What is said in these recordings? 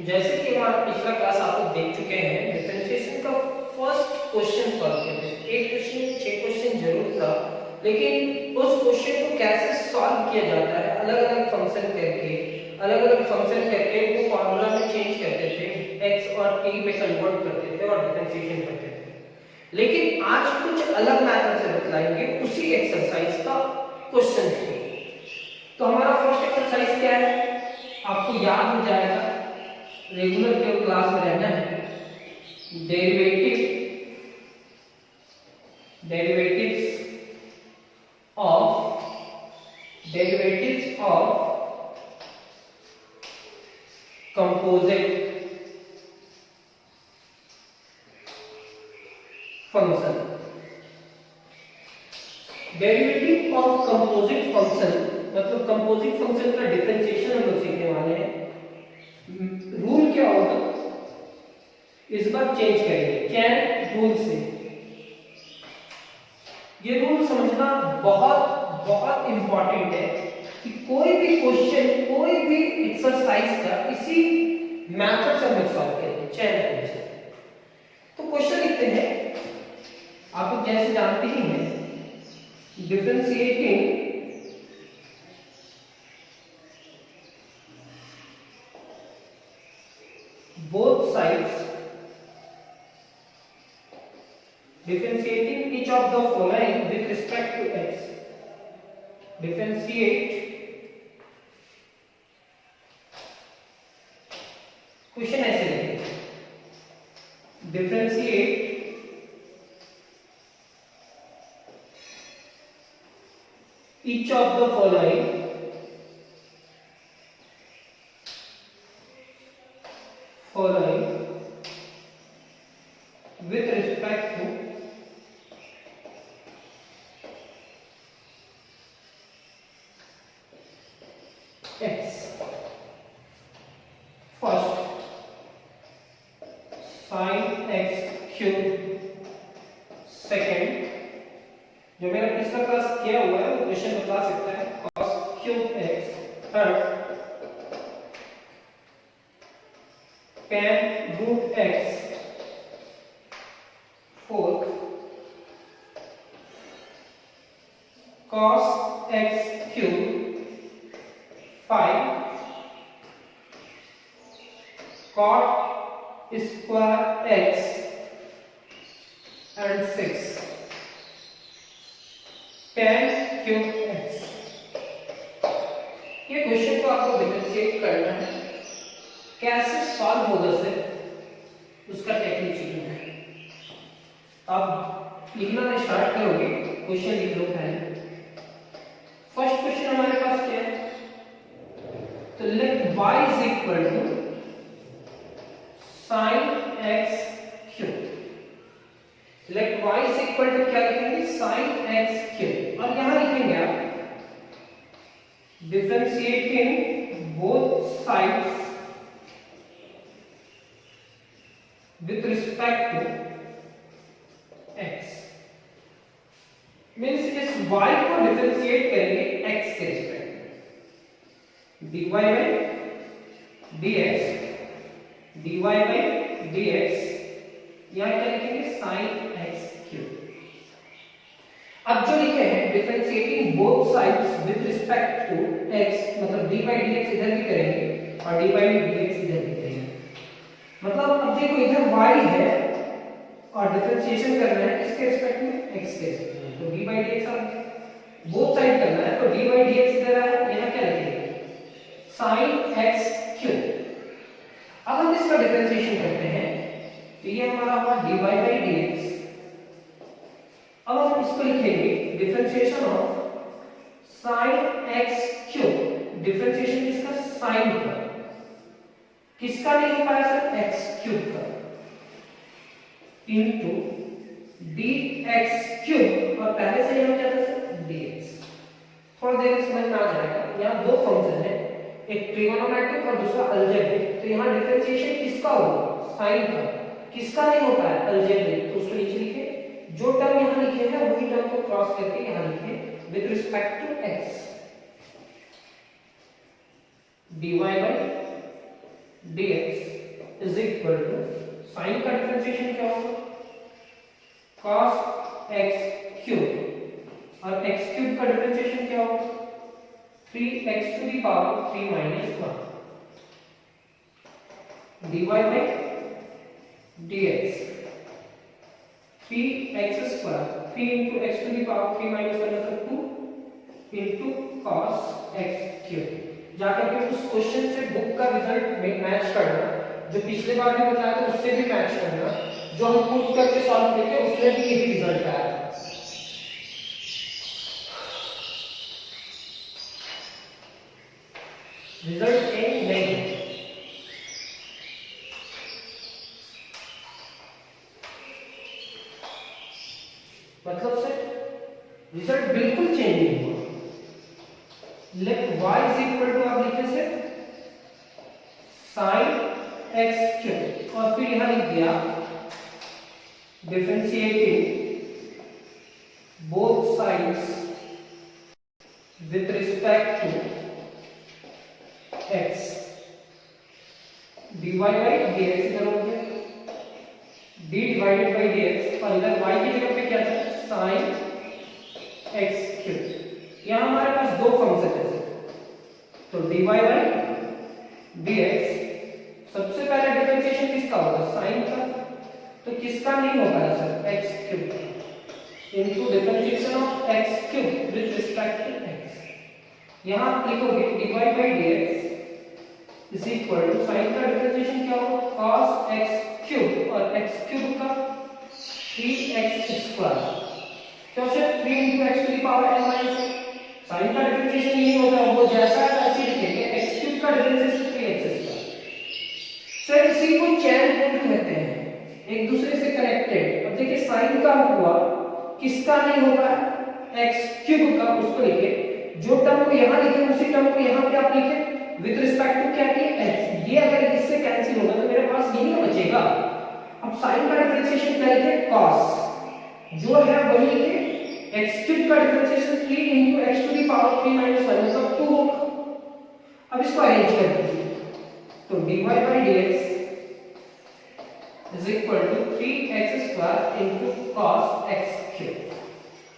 जैसे कि हमारा पिछला क्लास आप लोग देख चुके हैं, डिफरेंशिएशन का फर्स्ट क्वेश्चन सॉल्व करते थे। एक क्वेश्चन में 6 क्वेश्चन जरूर था, लेकिन उस क्वेश्चन को कैसे सॉल्व किया जाता है, अलग-अलग फंक्शन करके वो फार्मूला में चेंज करते थे, x और t में कन्वर्ट करते थे और डिफरेंशिएशन करते थे। लेकिन आज कुछ अलग मेथड से बतलाएंगे उसी एक्सरसाइज का क्वेश्चन को। तो हमारा फर्स्ट एक्सरसाइज क्या है, आपको याद हो जाएगा, रेगुलर के क्लास में रहना है। Derivatives of composite function. Derivative of composite function मतलब कंपोजिट फंक्शन का डिफरेंशिएशन हम लोग सीखने वाले हैं। रूल क्या होगा, इस बार चेंज करेंगे कैन रूल से। ये रूल समझना बहुत बहुत इंपॉर्टेंट है कि कोई भी क्वेश्चन, कोई भी एक्सरसाइज का इसी मेथड से हम सॉल्व करेंगे, चेन रूल से। तो क्वेश्चन लिखते हैं, आप लोग जैसे जानते ही हैं, differentiating both sides, differentiating each of the following with respect to x. Differentiate, question ऐसे लिखेंगे, differentiate each of the following with respect to x. First, sin x cube. Second, जो मेरा पिछला क्लास किया हुआ है वो क्वेश्चन बता सकता है, cos cube x. Third, tan root x. Fourth, cos x cube. 5, cot square x. And 6, tan cube x. ये क्वेश्चन को आपको डिफरेंशिएट करना है, कैसे सॉल्व होगा सर, उसका टेक्निक सीखना है। अब लिखना स्टार्ट करोगे, क्वेश्चन लिख लो पहले। फर्स्ट क्वेश्चन हमारे पास क्या है, तो let y is equal to sin x cube. Let y is equal to क्या लिखेंगे, sin x क्यूब। और यहां लिखेंगे आप differentiating both sides with respect to x, means इस y को डिफरेंशिएट करेंगे x के रिस्पेक्ट में। dy by dx, यहां क्या लिखेंगे, sin x क्यूब। अब जो लिखे हैं differentiating both sides with respect to x, मतलब dy by dx इधर भी करेंगे और dy by dx इधर भी करेंगे। मतलब अब देखो इधर y है और डिफरेंशिएशन करना है किसके रिस्पेक्ट में, x के रिस्पेक्ट में। तो dy by dx अब बोथ साइड करना है, तो dy by dx इधर आया, यहां क्या लिखेंगे, sin x क्यूब। अब हम इसका डिफरेंशिएशन करते हैं, तो ये हमारा हुआ dy by dx। अब हम इसको लिखेंगे differentiation of sin x cube. Differentiation किसका, sin का। किसका नहीं हो पाया सर, x क्यूब का, इनटू dx क्यूब, और पहले से हम क्या था सर, dx। थोड़ा देर समझ में आ जाएगा। यहाँ दो फंक्शन है, एक ट्रिगोनोमेट्रिक और दूसरा अलजेब्रिक। तो यहाँ डिफरेंशिएशन किसका होगा, साइन का। किसका नहीं होता है, अलजेब्रिक। तो उसको नीचे लिखे, जो टर्म यहाँ लिखे हैं वही टर्म को क्रॉस करके यहाँ लिखे with respect to x, dy by dx is equal to sine का डिफरेंशिएशन क्या होगा cos x क्यूब और x क्यूब का डिफरेंशिएशन क्या होगा 3x to the power 3 minus 1 dy by dx 3x square 3 into x to the power 3 minus 1 मतलब 2 into cos x cube। जाकर के उस क्वेश्चन से बुक का रिजल्ट मैच करना, जो पिछले बार भी बताया था उससे भी मैच करना, जो हम पुट करके सॉल्व किए थे उसमें भी यही रिजल्ट आया था। रिजल्ट चेंज नहीं है, मतलब से रिजल्ट बिल्कुल चेंज नहीं हुआ। Let y is equal to आप लिखे से sin x क्यूब और फिर यहां लिख दिया differentiating both sides with respect to x dy by dx इधर हो गया d डिवाइडेड बाय dx और इधर y की जगह पे क्या था sin x क्यूब। यहां हमारे पास दो फंक्शन है तो dy by dx सबसे पहले डिफरेंशिएशन किसका होगा sin का, तो किसका नहीं होगा sir x cube into differentiation of x cube with respect to x। यहां आप लिखोगे dy by dx is equal to sin का डिफरेंशिएशन क्या होगा cos x क्यूब और x क्यूब का 3x स्क्वायर क्यों से 3 into x to the power n minus 1। sin का डिफरेंशिएशन नहीं होता, वो जैसा है वैसे ही लिखेंगे x क्यूब का डिफरेंशिएशन 3x स्क्वायर। सर इसी को चैन रूल कहते हैं, एक दूसरे से कनेक्टेड। अब देखिए sin का हुआ किसका नहीं होगा x क्यूब का, उसको लिखे जो टर्म को यहां लिखे उसी टर्म को यहां पे आप लिखे विद रिस्पेक्ट टू क्या कि x। ये अगर इससे कैंसिल होगा तो मेरे पास यही बचेगा। अब sin का डिफरेंशिएशन क्या लिखे cos, जो है वही लिखे x क्यूब का differentiation 3 into x to the power 3 minus 1 मतलब 2 होगा। अब इसको अरेंज कर दीजिए तो dy by dx is equal to 3x square into cos x cube।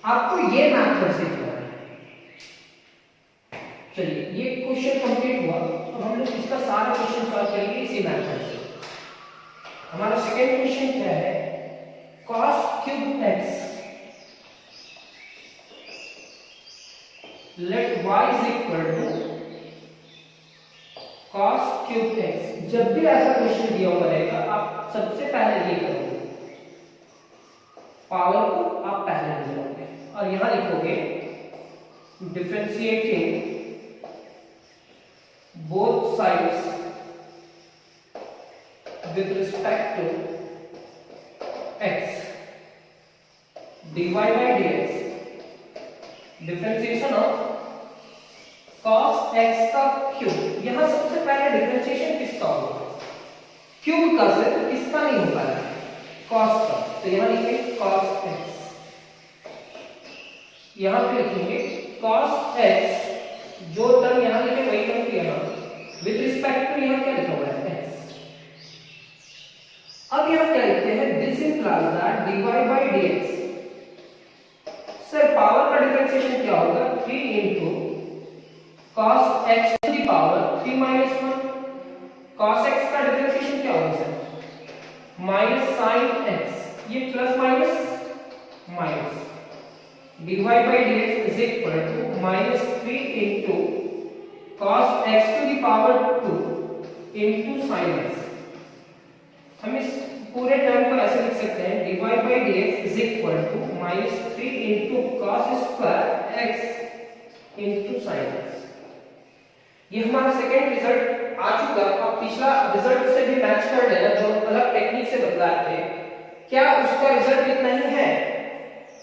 आपको ये मेथड सीखना है। चलिए ये क्वेश्चन कंप्लीट हुआ, अब हम लोग इसका सारा क्वेश्चन सॉल्व करेंगे इसी मेथड से। हमारा सेकंड क्वेश्चन क्या है cos cube x let y is equal to cos cube x। जब भी ऐसा क्वेश्चन दिया हुआ रहेगा आप सबसे पहले ये करोगे, पावर को आप पहले ले जाओगे और यहां लिखोगे differentiating both sides with respect to x dy by dx differentiation of cos x का क्यूब। यहां सबसे पहले डिफरेंशिएशन किसका होगा क्यूब का, से किसका नहीं होगा cos का, तो यहां लिखेंगे cos x, यहां पे लिखेंगे cos x, जो टर्म यहां लिखे वही टर्म यहां विद रिस्पेक्ट टू यहां क्या लिखा हुआ है x। अब यहां क्या लिखते हैं this implies that dy by dx। Sir power का डिफरेंशिएशन क्या होगा 3 into cos x to the power 3 minus 1। cos x का डिफरेंशिएशन क्या होगा सर माइनस sin x, ये plus minus minus dy by dx is equal to minus 3 into cos x to the power 2 into sin x। हम इस पूरे term को ऐसे लिख सकते हैं dy by dx is equal to minus 3 into cos square x into sin x। ये हमारा सेकंड रिजल्ट आ चुका। अब पिछला रिजल्ट से भी मैच कर लेना जो अलग टेक्निक से बदलाए थे, क्या उसका रिजल्ट इतना ही है,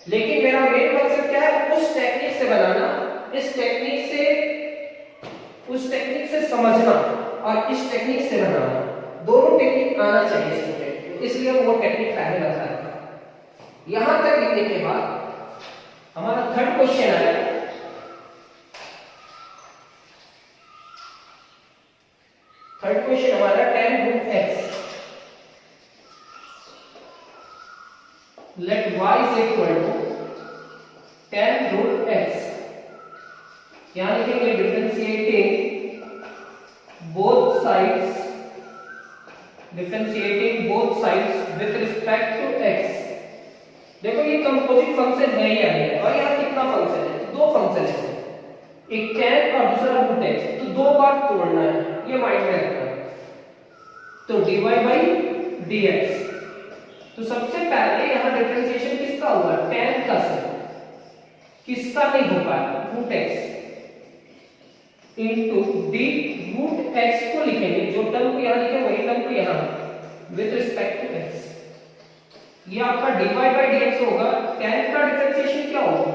लेकिन मेरा मेन मकसद क्या है उस टेक्निक से बनाना, उस टेक्निक से समझना और इस टेक्निक से बनाना, दोनों टेक्निक आना चाहिए स्टूडेंट को, इसलिए हम वो टेक्निक पहले बता रहे हैं। यहां तक लिखने के बाद हमारा थर्ड क्वेश्चन आया थर्ड क्वेश्चन हमारा tan root x let y is equal to tan root x, यहां लिखेंगे differentiating both sides with respect to x। देखो ये कंपोजिट फंक्शन है या नहीं, और यहाँ कितना फंक्शन है, दो फंक्शन है, एक tan और दूसरा रूट x, तो दो बार तोड़ना है, ये माइंड में रखना है। तो dy by dx, तो सबसे पहले यहाँ डिफरेंशिएशन किसका हुआ, tan का से, किसका नहीं हो पाया, root x into d root x को लिखेंगे, जो टर्म को यहाँ लिखे वही टर्म को यहाँ विद रिस्पेक्ट टू x, ये आपका dy by dx होगा। tan का डिफरेंशिएशन क्या होगा,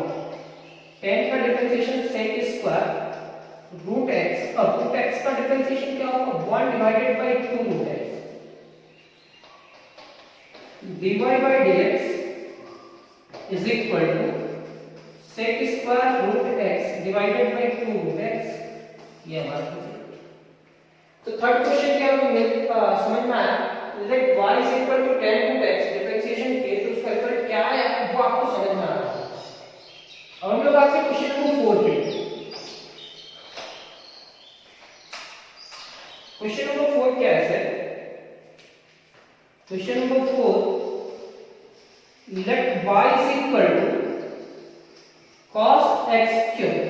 tan का differentiation sec square root x, और रूट x का डिफरेंशिएशन क्या होगा, 1 divided by 2 root x, dy by dx is equal to sec square root x divided by 2 root x, ये हमारा। तो थर्ड क्वेश्चन क्या हमें समझ में आया, let y is equal to tan root x, differentiation के तो उसका रिजल्ट क्या है वो आपको समझ में आ रहा है। अब हम लोग आते हैं क्वेश्चन नंबर 4 पे। क्वेश्चन नंबर 4 क्या है sir, question number 4, let y is equal to cos x cube,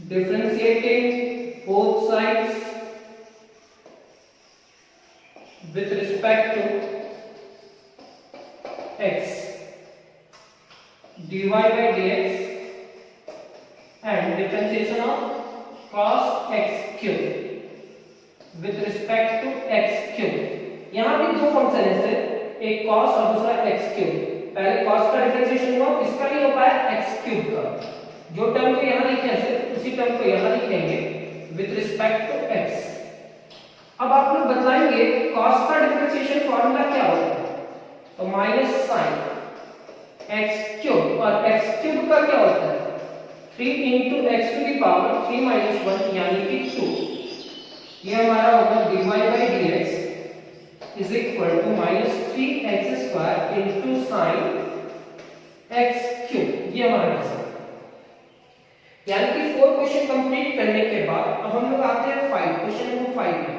differentiating both sides with respect to x, dy by dx and differentiation of cos x cube with respect to x cube। यहाँ भी दो function है sir, एक cos और दूसरा x cube. पहले cos का differentiation हुआ, किसका नहीं हो पाया, x क्यूब का, जो टर्म को यहाँ लिखे हैं सर उसी टर्म को यहाँ लिखेंगे विद रिस्पेक्ट टू x। अब आप लोग बताएंगे cos का डिफरेंशिएशन फॉर्मूला क्या होता है, तो माइनस साइन x क्यूब, और x क्यूब का क्या होता है 3 into x to the power 3 minus 1 यानी कि 2, ये हमारा होगा dy by dx is equal to minus 3x square into sin x cube, ये हमारा आंसर। यानी कि 4 क्वेश्चन कंप्लीट करने के बाद अब हम लोग आते हैं 5, क्वेश्चन नंबर 5 में।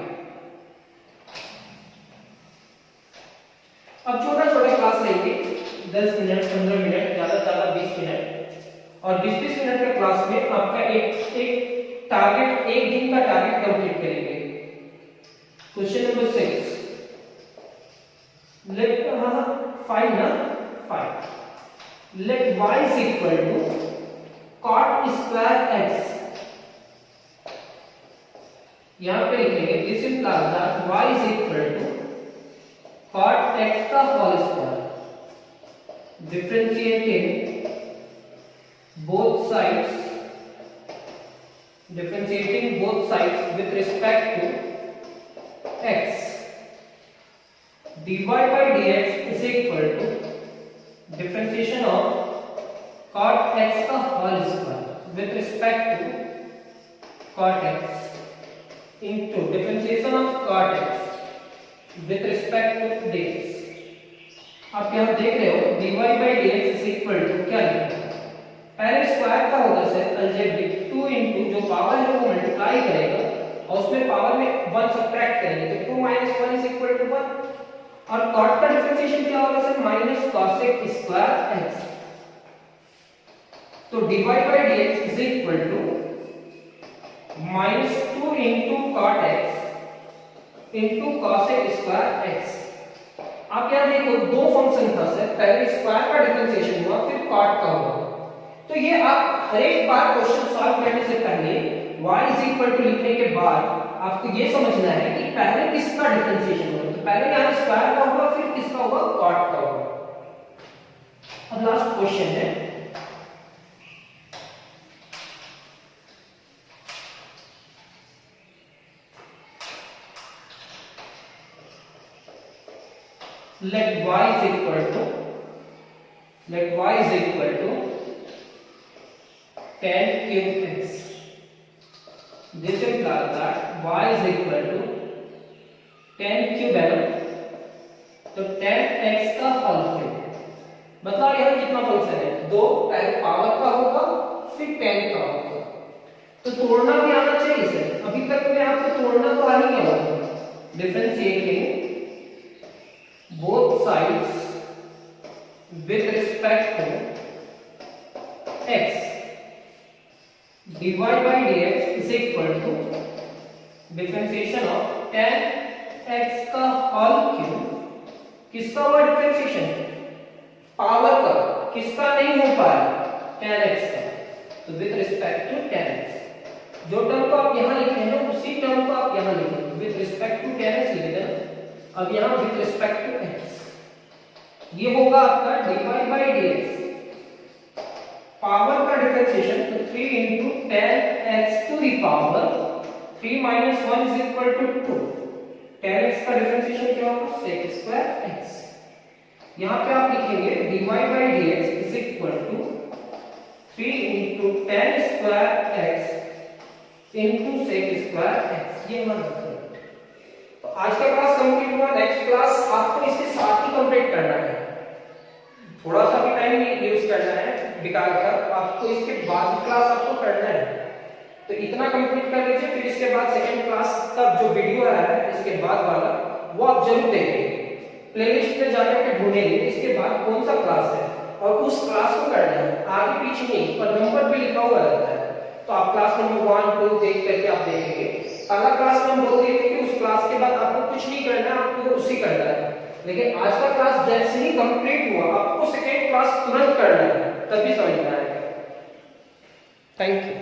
अब छोटा छोटा क्लास लेंगे, 10 मिनट 15 मिनट, ज्यादा 20 मिनट, और 20-20 मिनट का क्लास में आपका एक टारगेट, एक दिन का टारगेट कंप्लीट करेंगे। क्वेश्चन नंबर 6, let 5 ना 5, let y is equal to cot square x, यहां पे लिखेंगे this implies that y is equal to cot x का whole square, differentiating both sides with respect to x, dy by dx is equal to differentiation of cot x का whole square with respect to cot x into differentiation of cot x with respect to dx। आप यहाँ देख रहे हो dy by dx is equal to क्या लिखा है, पहले स्क्वायर का होगा सर अलजेब्रिक, 2 into जो पावर है वो मल्टीप्लाई करेगा और उसमें पावर में 1 सब्ट्रैक्ट करेंगे, तो 2 minus 1 is equal to 1, और cot का डिफरेंशिएशन क्या होगा sir minus cosec square x, तो dy by dx is equal to minus 2 into cot x into cosec square x। आप यहाँ देखो दो फंक्शन था सर, पहले स्क्वायर का डिफरेंशिएशन हुआ फिर cot का हुआ, तो ये आप हर एक बार क्वेश्चन सॉल्व करने से पहले y is equal to लिखने के बाद आपको ये समझना है कि पहले किसका डिफरेंशिएशन होगा, तो पहले यहाँ स्क्वायर का होगा फिर किसका होगा, cot का होगा। अब लास्ट क्वेश्चन है, let y is equal to tan cube x, this implies that y is equal to tan cube x तो 10x का होल क्यूब, मतलब यहाँ कितना फंक्शन है, 2 पहले पावर का होगा फिर 10 का होगा, तो तोड़ना भी आना चाहिए इसे। अभी तक में आपको तोड़ना तो आ ही गया होगा। Differentiating both sides with respect to x dy by dx is equal to differentiation of 10x का होल क्यूब, किसका हुआ डिफरेंशिएशन, पावर का, किसका नहीं हो पाया, 10x का, तो विद रिस्पेक्ट टू 10x, जो टर्म को आप यहां लिखे हैं उसी टर्म को आप यहां लिखेंगे, विद रिस्पेक्ट टू 10x लिख देना। अब यहां विद रिस्पेक्ट टू x, ये होगा आपका dy by dx, पावर का डिफरेंशिएशन, तो 3 into 10x to the power 3 minus 1 is equal to 2, 10x का डिफरेंशिएशन क्या होगा, sec square x। यहाँ पे आप लिखेंगे dy by dx is equal to 3 into 10 square x into sec square x, ये हमारा आंसर। तो आज का क्लास कंप्लीट हुआ, नेक्स्ट क्लास आपको इसके साथ ही कंप्लीट करना है, थोड़ा सा भी टाइम यूज करना है निकाल कर, आपको इसके बाद क्लास आपको करना है, तो इतना कंप्लीट कर लीजिए, फिर इसके बाद सेकंड क्लास का जो वीडियो है इसके बाद वाला वो आप जरूर देखेंगे, प्लेलिस्ट में जाकर के ढूंढेंगे इसके बाद कौन सा क्लास है और उस क्लास को करना है, आगे पीछे नहीं, और नंबर भी लिखा हुआ रहता है, तो आप क्लास नंबर 1 2 देख करके आप देखेंगे। अगला क्लास में हम बोल दिए थे कि उस क्लास के बाद आपको कुछ नहीं करना है, आपको उसी करना है, लेकिन आज का क्लास जैसे ही कंप्लीट हुआ आपको सेकेंड क्लास तुरंत करना है, तभी समझ में आएगा। Thank you.